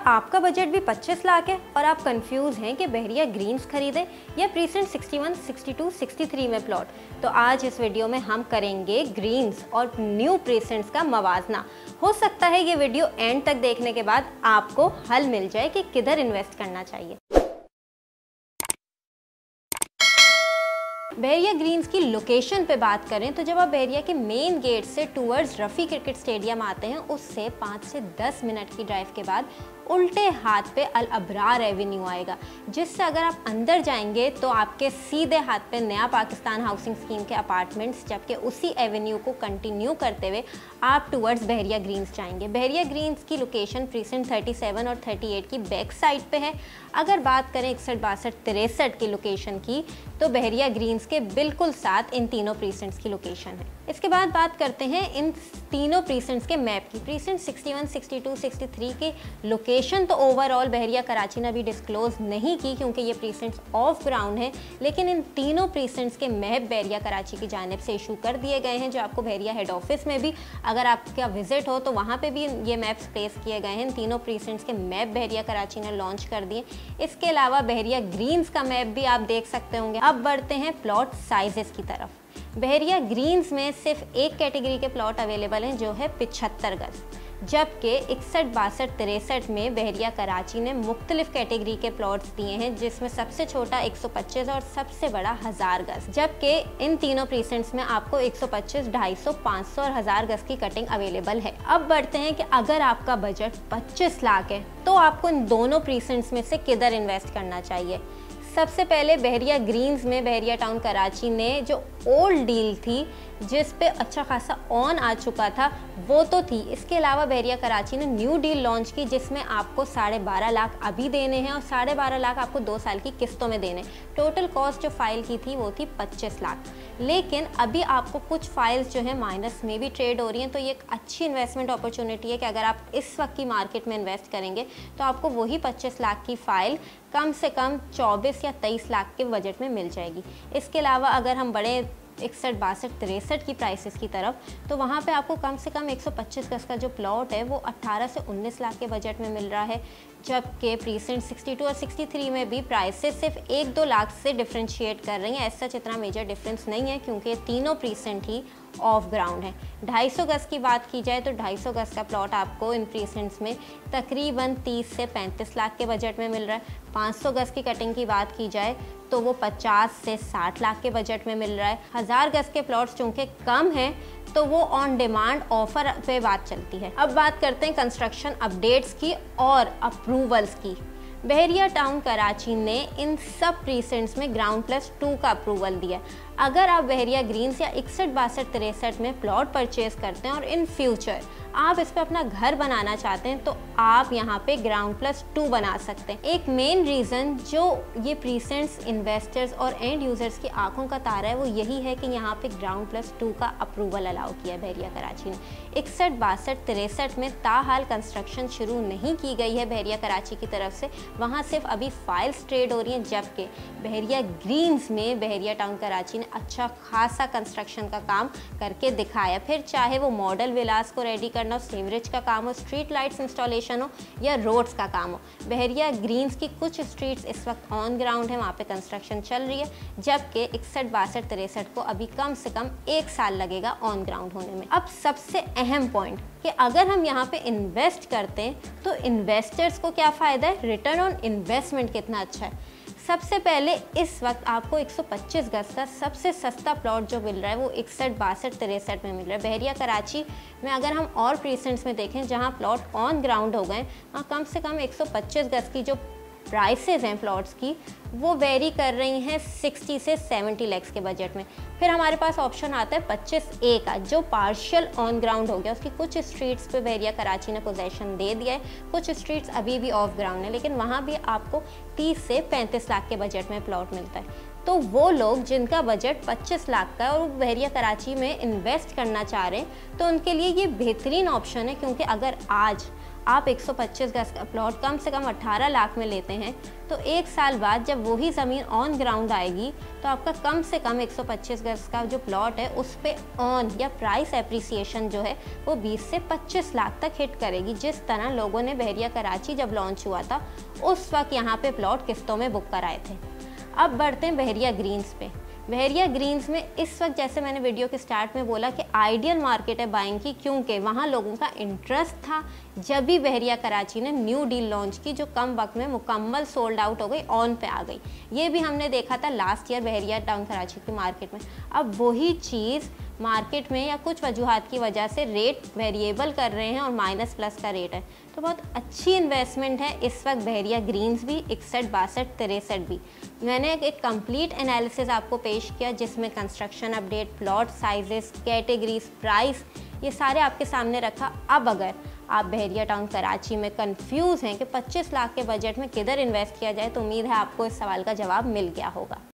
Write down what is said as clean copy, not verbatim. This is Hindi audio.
आपका बजट भी 25 लाख है और आप कंफ्यूज हैं कि बहरिया ग्रीन्स खरीदें या प्रीसेंट 61, 62, 63 में प्लॉट, तो आज इस वीडियो में हम करेंगे ग्रीन्स और न्यू प्रीसेंट्स का मवाजना। हो सकता है ये वीडियो एंड तक देखने के बाद आपको हल मिल जाए कि किधर इन्वेस्ट करना चाहिए। बहरिया ग्रीन्स की लोकेशन पे बात करें तो जब आप बहरिया के मेन गेट से टूवर्ड्स रफ़ी क्रिकेट स्टेडियम आते हैं, उससे 5 से 10 मिनट की ड्राइव के बाद उल्टे हाथ पे अल अब्रार एवेन्यू आएगा, जिससे अगर आप अंदर जाएंगे तो आपके सीधे हाथ पे नया पाकिस्तान हाउसिंग स्कीम के अपार्टमेंट्स, जबकि उसी एवेन्यू को कंटिन्यू करते हुए आप टूवर्ड्स बहरिया ग्रीन्स जाएंगे। बहरिया ग्रीन्स की लोकेशन प्रीसेंट 37 और 38 की बैक साइड पे है। अगर बात करें 61, 62, 63 की लोकेशन की, तो बहरिया ग्रीन्स के बिल्कुल साथ इन तीनों प्रीसेंट्स की लोकेशन है। इसके बाद बात करते हैं इन तीनों प्रीसेंट्स के मैप की। प्रीसेंट 61, 62, 63 के लोकेशन तो ओवरऑल बहरिया कराची ने अभी डिस्क्लोज नहीं की क्योंकि ये प्रीसेंट्स ऑफ ग्राउंड हैं, लेकिन इन तीनों प्रीसेंट्स के मैप बहरिया कराची की जानिब से इशू कर दिए गए हैं, जो आपको बहरिया हेड ऑफिस में भी अगर आपका विजिट हो तो वहाँ पे भी ये मैप्स प्लेस किए गए हैं। इन तीनों प्रीसेंट्स के मैप बहरिया कराची ने लॉन्च कर दिए। इसके अलावा बहरिया ग्रीन्स का मैप भी आप देख सकते होंगे। अब बढ़ते हैं प्लॉट साइजेस की तरफ। बहरिया ग्रीन्स में सिर्फ एक कैटेगरी के प्लॉट अवेलेबल हैं, जो है 75 गज, जबकि 61, 62, 63 में बहरिया कराची ने मुख्तलिफ कैटेगरी के प्लॉट्स दिए हैं, जिसमें सबसे छोटा 125 और सबसे बड़ा 1000 गज, जबकि इन तीनों प्रीसेंट्स में आपको 125, 250, 500 और 1000 गज की कटिंग अवेलेबल है। अब बढ़ते हैं कि अगर आपका बजट 25 लाख है तो आपको इन दोनों प्रीसेंट्स में से किधर इन्वेस्ट करना चाहिए। सबसे पहले बहरिया ग्रीन्स में बहरिया टाउन कराची ने जो ओल्ड डील थी, जिस पे अच्छा खासा ऑन आ चुका था, वो तो थी। इसके अलावा बहरिया कराची ने न्यू डील लॉन्च की, जिसमें आपको 12.5 लाख अभी देने हैं और 12.5 लाख आपको 2 साल की किस्तों में देने। टोटल कॉस्ट जो फाइल की थी वो थी 25 लाख, लेकिन अभी आपको कुछ फाइल्स जो है माइनस में भी ट्रेड हो रही हैं, तो ये एक अच्छी इन्वेस्टमेंट अपॉर्चुनिटी है कि अगर आप इस वक्त की मार्केट में इन्वेस्ट करेंगे तो आपको वही 25 लाख की फ़ाइल कम से कम 24 या 23 लाख के बजट में मिल जाएगी। इसके अलावा अगर हम बड़े 61, 62, 63 की प्राइसेस की तरफ, तो वहाँ पे आपको कम से कम 125 गज का जो प्लॉट है वो 18 से 19 लाख के बजट में मिल रहा है, जबकि प्रीसेंट 62 और 63 में भी प्राइसेस सिर्फ 1-2 लाख से डिफ्रेंशिएट कर रही हैं। ऐसा इतना मेजर डिफरेंस नहीं है क्योंकि ये तीनों प्रीसेंट ही ऑफ ग्राउंड है। 250 गज की बात की जाए तो 250 गज का प्लॉट आपको इन प्रीसेंट्स में तकरीबन 30 से 35 लाख के बजट में मिल रहा है। 500 गज की कटिंग की बात की जाए तो वो 50 से 60 लाख के बजट में मिल रहा है। 1000 गज के प्लॉट्स चूँकि कम हैं तो वो ऑन डिमांड ऑफर पे बात चलती है। अब बात करते हैं कंस्ट्रक्शन अपडेट्स की और अप्रूवल्स की। बहरिया टाउन कराची ने इन सब प्रीसेंट्स में ग्राउंड+2 का अप्रूवल दिया। अगर आप बहरिया ग्रीन्स या 61, 62, 63 में प्लॉट परचेज करते हैं और इन फ्यूचर आप इस पर अपना घर बनाना चाहते हैं तो आप यहाँ पे ग्राउंड+2 बना सकते हैं। एक मेन रीज़न जो ये प्रीसेंट्स इन्वेस्टर्स और एंड यूज़र्स की आंखों का तारा है वो यही है कि यहाँ पे ग्राउंड+2 का अप्रूवल अलाउ किया बहरिया कराची ने। 61, 62, 63 में ताहाल कंस्ट्रक्शन शुरू नहीं की गई है बहरिया कराची की तरफ से, वहाँ सिर्फ अभी फाइल्स ट्रेड हो रही हैं, जबकि बहरिया ग्रीन्स में बहरिया टाउन कराची ने अच्छा खासा कंस्ट्रक्शन का काम करके दिखाया। फिर चाहे वो मॉडल विलास को रेडी करना हो, सीवरेज का काम हो, स्ट्रीट लाइट्स इंस्टॉलेशन हो या रोड्स का काम हो, बहरिया ग्रीन्स की कुछ स्ट्रीट्स इस वक्त ऑन ग्राउंड है, वहाँ पे कंस्ट्रक्शन चल रही है, जबकि 61, 62, 63 को अभी कम से कम 1 साल लगेगा ऑन ग्राउंड होने में। अब सबसे अहम पॉइंट कि अगर हम यहाँ पे इन्वेस्ट करते हैं तो इन्वेस्टर्स को क्या फ़ायदा है, रिटर्न ऑन इन्वेस्टमेंट कितना अच्छा है। सबसे पहले इस वक्त आपको 125 गज का सबसे सस्ता प्लॉट जो मिल रहा है वो 61, 62, 63 में मिल रहा है। बहरिया कराची में अगर हम और प्रीसेंट्स में देखें जहां प्लॉट ऑन ग्राउंड हो गए, वहाँ कम से कम 125 गज की जो प्राइसेस हैं प्लॉट्स की वो वेरी कर रही हैं 60 से 70 लाख के बजट में। फिर हमारे पास ऑप्शन आता है 25A का, जो पार्शियल ऑन ग्राउंड हो गया। उसकी कुछ स्ट्रीट्स पे बहरिया कराची ने पोजेशन दे दिया है, कुछ स्ट्रीट्स अभी भी ऑफ ग्राउंड है, लेकिन वहाँ भी आपको 30 से 35 लाख के बजट में प्लॉट मिलता है। तो वो लोग जिनका बजट 25 लाख का है और वो बहरिया कराची में इन्वेस्ट करना चाह रहे हैं तो उनके लिए ये बेहतरीन ऑप्शन है, क्योंकि अगर आज आप 125 गज का प्लॉट कम से कम 18 लाख में लेते हैं, तो 1 साल बाद जब वही ज़मीन ऑन ग्राउंड आएगी तो आपका कम से कम 125 गज का जो प्लॉट है उस पे ऑन या प्राइस एप्रिसिएशन जो है वो 20 से 25 लाख तक हिट करेगी। जिस तरह लोगों ने बहरिया कराची जब लॉन्च हुआ था उस वक्त यहाँ पे प्लॉट किस्तों में बुक कराए थे। अब बढ़ते हैं बहरिया ग्रीन्स पे। बहरिया ग्रीन्स में इस वक्त जैसे मैंने वीडियो के स्टार्ट में बोला कि आइडियल मार्केट है बाइंग की, क्योंकि वहाँ लोगों का इंटरेस्ट था जब भी बहरिया कराची ने न्यू डील लॉन्च की जो कम वक्त में मुकम्मल सोल्ड आउट हो गई, ऑन पे आ गई। ये भी हमने देखा था लास्ट ईयर बहरिया टाउन कराची की मार्केट में। अब वही चीज़ मार्केट में या कुछ वजूहात की वजह से रेट वेरिएबल कर रहे हैं और माइनस प्लस का रेट है, तो बहुत अच्छी इन्वेस्टमेंट है इस वक्त बहरिया ग्रीन्स भी, 61, 62, 63 भी। मैंने एक कंप्लीट एनालिसिस आपको पेश किया जिसमें construction update, plot sizes, categories, price, ये सारे आपके सामने रखा। अब अगर आप बहरिया टाउन कराची में कंफ्यूज हैं कि 25 लाख के बजट में किधर इन्वेस्ट किया जाए, तो उम्मीद है आपको इस सवाल का जवाब मिल गया होगा।